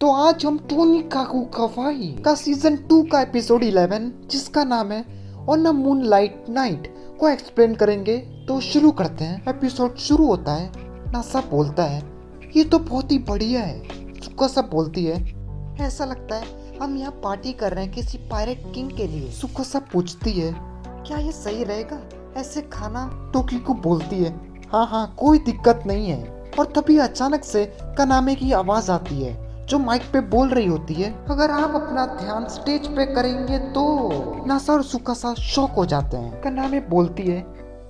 तो आज हम टोनी काकू कवाई का सीजन 2 का एपिसोड 11 जिसका नाम है ऑन अ मूनलाइट नाइट को एक्सप्लेन करेंगे। तो शुरू करते हैं। एपिसोड शुरू होता है। नासा बोलता है ये तो बहुत ही बढ़िया है। सुकोसा बोलती है ऐसा लगता है हम यहाँ पार्टी कर रहे हैं किसी पायरेट किंग के लिए। सुकोसा पूछती है क्या ये सही रहेगा ऐसे खाना। टोकीको बोलती है हाँ कोई दिक्कत नहीं है। और तभी अचानक से कनामे की आवाज आती है जो माइक पे बोल रही होती है अगर आप अपना ध्यान स्टेज पे करेंगे तो। नासा और सुकोसा शॉक हो जाते हैं। कनामे बोलती है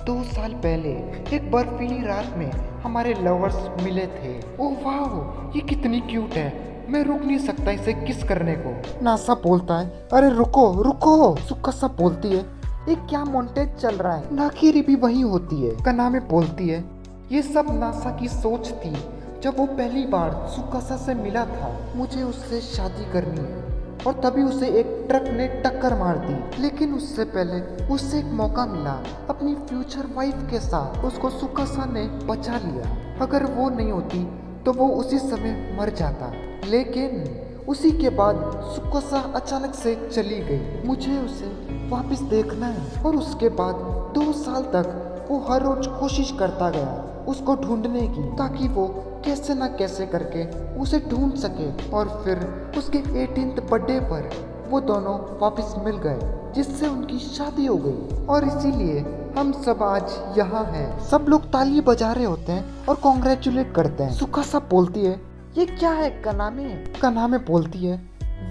2 साल पहले एक बर्फीली रात में हमारे लवर्स मिले थे। ओह वाह ये कितनी क्यूट है, मैं रुक नहीं सकता इसे किस करने को। नासा बोलता है अरे रुको। सुकोसा बोलती है ये क्या मोन्टेज चल रहा है। नाकिरी भी वही होती है। कनामे बोलती है ये सब नासा की सोच थी जब वो पहली बार सुकोसा से मिला था। मुझे उससे शादी करनी है। और तभी उसे एक ट्रक ने टक्कर मार दी, लेकिन उससे पहले उससे एक मौका मिला अपनी फ्यूचर वाइफ के साथ। उसको सुकोसा ने बचा लिया। अगर वो नहीं होती तो वो उसी समय मर जाता। लेकिन उसी के बाद सुकोसा अचानक से चली गई। मुझे उसे वापस देखना है। और उसके बाद 2 साल तक वो हर रोज कोशिश करता गया उसको ढूंढने की, ताकि वो कैसे ना कैसे करके उसे ढूंढ सके। और फिर उसके 18th बर्थडे पर वो दोनों वापस मिल गए जिससे उनकी शादी हो गई। और इसीलिए हम सब आज यहाँ हैं। सब लोग ताली बजा रहे होते हैं और कॉन्ग्रेचुलेट करते हैं। सुकोसा बोलती है ये क्या है कनामे। कनामे बोलती है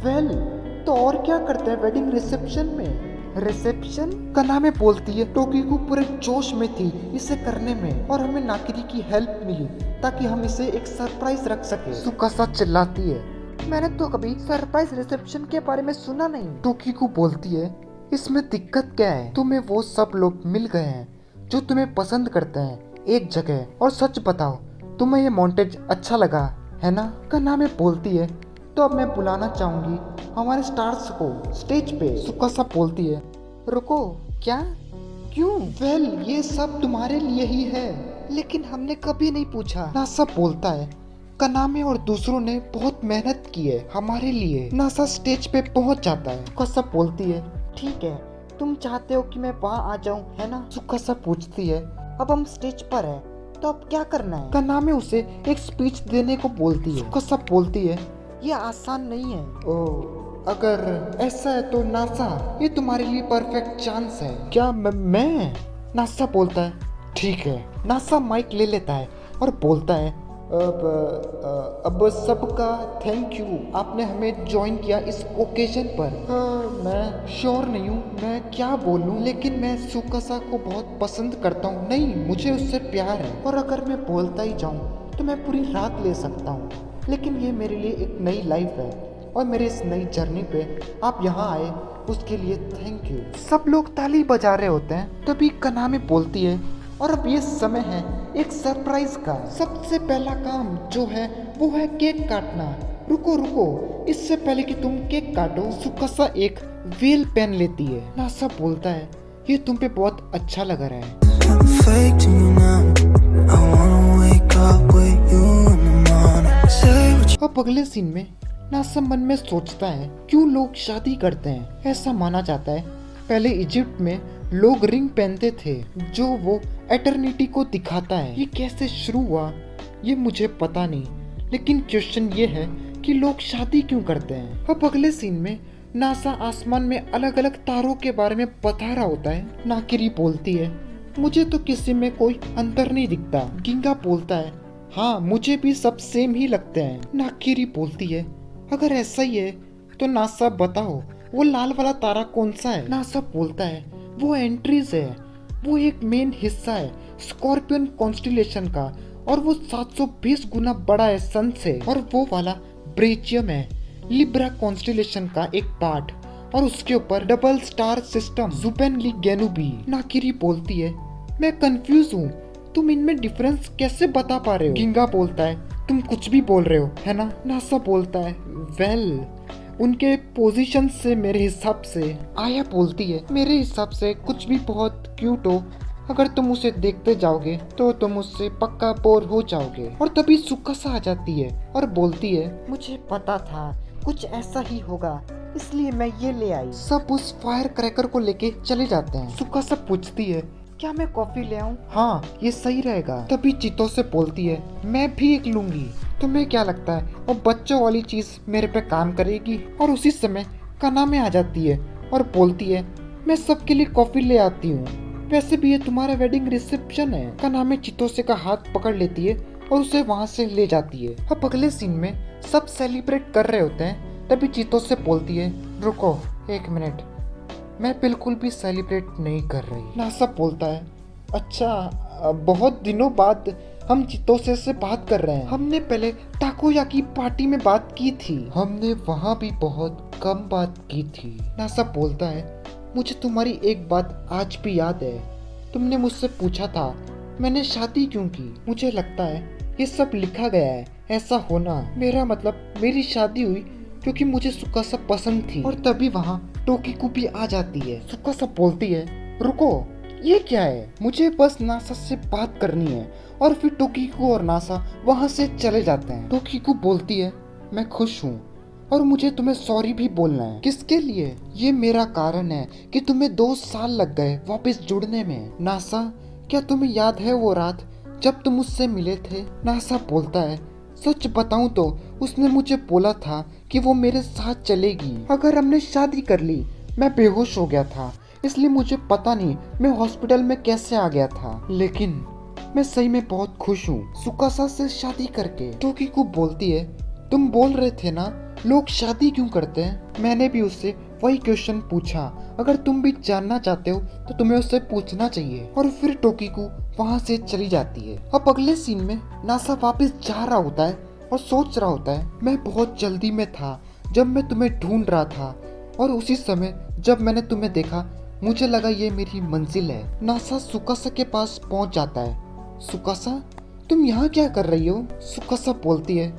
वेल तो और क्या करते हैं वेडिंग रिसेप्शन में। रिसेप्शन। कनामे बोलती है टोकीको पूरे जोश में थी इसे करने में और हमें नाकिरी की हेल्प मिली ताकि हम इसे एक सरप्राइज रख सके। सुकोसा चिल्लाती है मैंने तो कभी सरप्राइज रिसेप्शन के बारे में सुना नहीं। टोकीको बोलती है इसमें दिक्कत क्या है, तुम्हें वो सब लोग मिल गए हैं जो तुम्हें पसंद करते हैं एक जगह। और सच बताओ तुम्हें ये मॉन्टेज अच्छा लगा है ना। कनामे बोलती है तो अब मैं बुलाना चाहूंगी हमारे स्टार्स को स्टेज पे। सुकोसा बोलती है रुको क्या क्यों। वेल ये सब तुम्हारे लिए ही है लेकिन हमने कभी नहीं पूछा। नासा बोलता है कनामे और दूसरों ने बहुत मेहनत की है हमारे लिए। नासा स्टेज पे पहुंच जाता है। सुकोसा बोलती है ठीक है तुम चाहते हो कि मैं वहाँ आ जाऊँ है ना। सुकोसा पूछती है अब हम स्टेज पर है तो अब क्या करना है। कनामे उसे एक स्पीच देने को बोलती है। सुकोसा बोलती है ये आसान नहीं है। ओह अगर ऐसा है तो नासा ये तुम्हारे लिए परफेक्ट चांस है। क्या मैं। नासा बोलता है ठीक है। नासा माइक ले लेता है और बोलता है अब सबका थैंक यू आपने हमें ज्वाइन किया इस ओकेजन पर। मैं श्योर नहीं हूँ मैं क्या बोलूँ, लेकिन मैं सुकोसा को बहुत पसंद करता हूँ। नहीं मुझे उससे प्यार है और अगर मैं बोलता ही जाऊँ तो मैं पूरी रात ले सकता हूँ। लेकिन ये मेरे लिए एक नई लाइफ है और मेरे इस नई जर्नी पे आप यहाँ आए उसके लिए थैंक यू। सब लोग ताली बजा रहे होते हैं तभी कनामे बोलती है और अब ये समय है एक सरप्राइज का। सबसे पहला काम जो है वो है केक काटना। रुको इससे पहले कि तुम केक काटो सुकोसा एक व्हील पेन लेती है। नासा बोलता है ये तुम पे बहुत अच्छा लग रहा है। अब अगले सीन में नासा मन में सोचता है क्यों लोग शादी करते हैं। ऐसा माना जाता है पहले इजिप्ट में लोग रिंग पहनते थे जो वो एटर्निटी को दिखाता है। ये कैसे शुरू हुआ ये मुझे पता नहीं, लेकिन क्वेश्चन ये है कि लोग शादी क्यों करते हैं। अब अगले सीन में नासा आसमान में अलग अलग तारों के बारे में बता रहा होता है। नाकिरी बोलती है मुझे तो किसी में कोई अंतर नहीं दिखता। गिंगा बोलता है हाँ मुझे भी सब सेम ही लगते हैं। नाकिरी बोलती है अगर ऐसा ही है तो नासा बताओ वो लाल वाला तारा कौन सा है। नासा बोलता है वो एंट्रीज है, वो एक मेन हिस्सा है स्कॉर्पियन कॉन्स्टिलेशन का और वो 720 गुना बड़ा है सन से। और वो वाला ब्रेचियम है लिब्रा कॉन्स्टिलेशन का एक पार्ट और उसके ऊपर डबल स्टार सिस्टम जुपेनली गैनुबी। नाकिरी बोलती है मैं कंफ्यूज हूँ तुम इनमें डिफरेंस कैसे बता पा रहे हो। गिंगा बोलता है तुम कुछ भी बोल रहे हो है ना। नासा बोलता है वेल उनके पोजीशन से मेरे हिसाब से। आया बोलती है मेरे हिसाब से कुछ भी बहुत क्यूट हो अगर तुम उसे देखते जाओगे तो तुम उससे पक्का बोर हो जाओगे। और तभी सुकासा आ जाती है और बोलती है, मुझे पता था कुछ ऐसा ही होगा, इसलिए मैं ये ले आई। सब उस फायर क्रैकर को लेके चले जाते हैं। सुकासा पूछती है, क्या मैं कॉफी ले आऊं? हाँ ये सही रहेगा। तभी चितो से बोलती है, मैं भी एक लूंगी। तुम्हें क्या लगता है वो बच्चों वाली चीज मेरे पे काम करेगी? और उसी समय कानामे आ जाती है और बोलती है, मैं सबके लिए कॉफी ले आती हूँ, वैसे भी ये तुम्हारा वेडिंग रिसेप्शन है। कानामे चितोसे का हाथ पकड़ लेती है और उसे वहाँ से ले जाती है। अब अगले सीन में सब सेलिब्रेट कर रहे होते हैं। तभी चितोसे बोलती है, रुको 1 मिनट, मैं बिल्कुल भी सेलिब्रेट नहीं कर रही। नासा बोलता है, अच्छा बहुत दिनों बाद हम चितोसे से बात कर रहे हैं। हमने पहले टाकोयाकी पार्टी में बात की थी, हमने वहाँ भी बहुत कम बात की थी। नासा बोलता है, मुझे तुम्हारी एक बात आज भी याद है। तुमने मुझसे पूछा था मैंने शादी क्यों की। मुझे लगता है ये सब लिखा गया है, ऐसा होना, मेरा मतलब मेरी शादी हुई क्योंकि मुझे सुकासा पसंद थी। और तभी वहाँ टोकीकू भी आ जाती है। सुकासा बोलती है, रुको ये क्या है, मुझे बस नासा से बात करनी है। और फिर टोकीकू और नासा वहाँ से चले जाते हैं। टोकीकू बोलती है, मैं खुश हूँ और मुझे तुम्हें सॉरी भी बोलना है। किसके लिए? ये मेरा कारण है कि तुम्हें 2 साल लग गए वापस जुड़ने में। नासा, क्या तुम्हें याद है वो रात जब तुम मुझसे मिले थे? नासा बोलता है, सच बताऊं तो उसने मुझे बोला था कि वो मेरे साथ चलेगी अगर हमने शादी कर ली। मैं बेहोश हो गया था, इसलिए मुझे पता नहीं मैं हॉस्पिटल में कैसे आ गया था, लेकिन मैं सही में बहुत खुश हूँ सुकासा से शादी करके। टोकीकू बोलती है, तुम बोल रहे थे ना लोग शादी क्यों करते हैं? मैंने भी उससे वही क्वेश्चन पूछा। अगर तुम भी जानना चाहते हो तो तुम्हें उससे पूछना चाहिए। और फिर टोकीकू वहाँ से चली जाती है। अब अगले सीन में नासा वापस जा रहा होता है और सोच रहा होता है, मैं बहुत जल्दी में था जब मैं तुम्हें ढूंढ रहा था और उसी समय जब मैंने तुम्हें देखा मुझे लगा ये मेरी मंजिल है। नासा सुकासा के पास पहुँच जाता है। सुकासा, तुम यहाँ क्या कर रही हो? सुकासा बोलती है,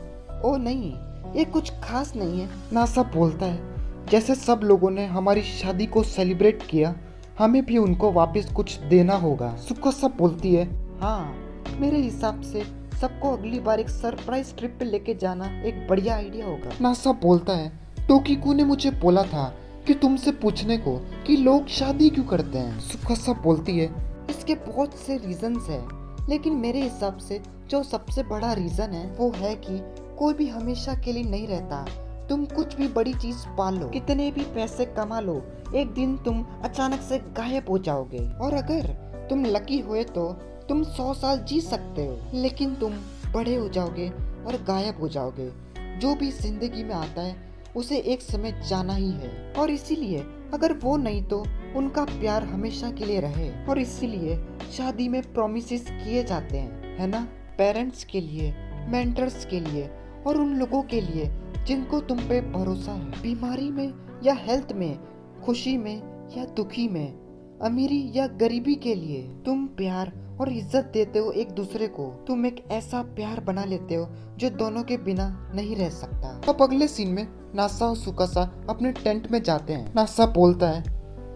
ओ नहीं, ये कुछ खास नहीं है। नासा बोलता है, जैसे सब लोगों ने हमारी शादी को सेलिब्रेट किया, हमें भी उनको वापस कुछ देना होगा। सुकासा बोलती है, हाँ, मेरे हिसाब से सबको अगली बार एक सरप्राइज ट्रिप पे लेके जाना एक बढ़िया आइडिया होगा। नासा बोलता है, टोकीकू ने मुझे बोला था कि तुमसे पूछने को कि लोग शादी क्यों करते हैं। सुकासा बोलती है, इसके बहुत से रीजंस है, लेकिन मेरे हिसाब से जो सबसे बड़ा रीजन है वो है कि कोई भी हमेशा के लिए नहीं रहता। तुम कुछ भी बड़ी चीज पाल लो, कितने भी पैसे कमा लो, एक दिन तुम अचानक से गायब हो जाओगे। और अगर तुम लकी हुए तो तुम 100 साल जी सकते हो, लेकिन तुम बड़े हो जाओगे और गायब हो जाओगे। जो भी जिंदगी में आता है उसे एक समय जाना ही है, और इसीलिए अगर वो नहीं तो उनका प्यार हमेशा के लिए रहे। और इसीलिए शादी में प्रॉमिसेस किए जाते हैं, है ना? पेरेंट्स के लिए, मेंटर्स के लिए और उन लोगों के लिए जिनको तुम पे भरोसा है। बीमारी में या हेल्थ में, खुशी में या दुखी में, अमीरी या गरीबी के लिए तुम प्यार और इज्जत देते हो एक दूसरे को। तुम एक ऐसा प्यार बना लेते हो जो दोनों के बिना नहीं रह सकता। अब अगले सीन में नासा और सुकासा अपने टेंट में जाते हैं। नासा बोलता है,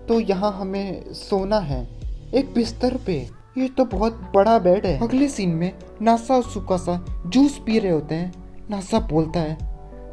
तो यहाँ हमें सोना है एक बिस्तर पे, ये तो बहुत बड़ा बेड है। अगले सीन में नासा और सुकासा जूस पी रहे होते हैं। नासा बोलता है,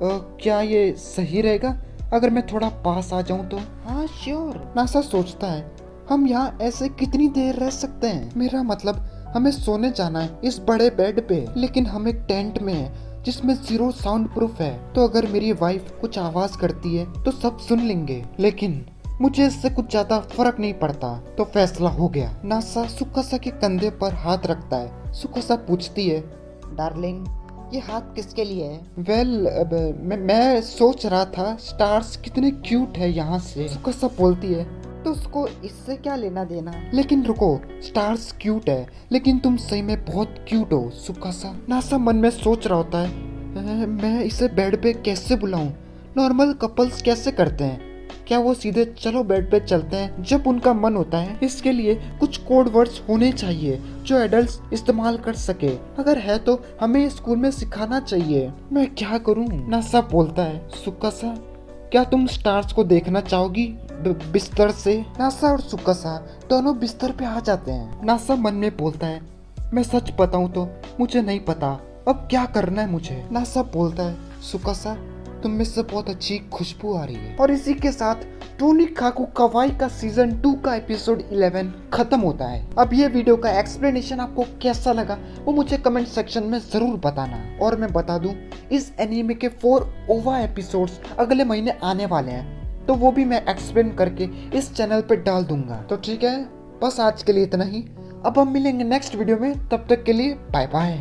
क्या ये सही रहेगा अगर मैं थोड़ा पास आ जाऊं तो? हाँ श्योर। नासा सोचता है, हम यहाँ ऐसे कितनी देर रह सकते हैं? मेरा मतलब हमें सोने जाना है इस बड़े बेड पे, लेकिन हम एक टेंट में है जिसमें 0 साउंड प्रूफ है, तो अगर मेरी वाइफ कुछ आवाज करती है तो सब सुन लेंगे, लेकिन मुझे इससे कुछ ज्यादा फर्क नहीं पड़ता। तो फैसला हो गया। नासा सुकासा के कंधे पर हाथ रखता है। सुकासा पूछती है, डार्लिंग, ये हाथ किसके लिए है? मैं सोच रहा था स्टार्स कितने क्यूट है यहाँ से। सुकासा बोलती है, तो उसको इससे क्या लेना देना? लेकिन रुको, स्टार्स क्यूट है लेकिन तुम सही में बहुत क्यूट हो सुकासा। नासा मन में सोच रहा होता है, मैं इसे बेड पे कैसे बुलाऊं? नॉर्मल कपल्स कैसे करते हैं? क्या वो सीधे चलो बेड पे चलते हैं जब उनका मन होता है? इसके लिए कुछ कोड वर्ड्स होने चाहिए जो एडल्ट्स इस्तेमाल कर सके। अगर है तो हमें स्कूल में सिखाना चाहिए। मैं क्या करूं? नासा बोलता है, सुकासा क्या तुम स्टार्स को देखना चाहोगी बिस्तर से? नासा और सुकासा दोनों बिस्तर पे आ जाते हैं। नासा मन में बोलता है, मैं सच बताऊं तो मुझे नहीं पता अब क्या करना है मुझे। नासा बोलता है, सुकासा तुम में से बहुत अच्छी खुशबू आ रही है। और इसी के साथ टोनी काकू कवाई का सीजन 2 का एपिसोड 11 खत्म होता है। अब ये वीडियो का एक्सप्लेनेशन आपको कैसा लगा वो मुझे कमेंट सेक्शन में जरूर बताना। और मैं बता दूं, इस एनीमे के 4 ओवा एपिसोड्स अगले महीने आने वाले हैं, तो वो भी मैं एक्सप्लेन करके इस चैनल पे डाल दूंगा। तो ठीक है, बस आज के लिए इतना ही। अब हम मिलेंगे नेक्स्ट वीडियो में, तब तक के लिए बाय बाय।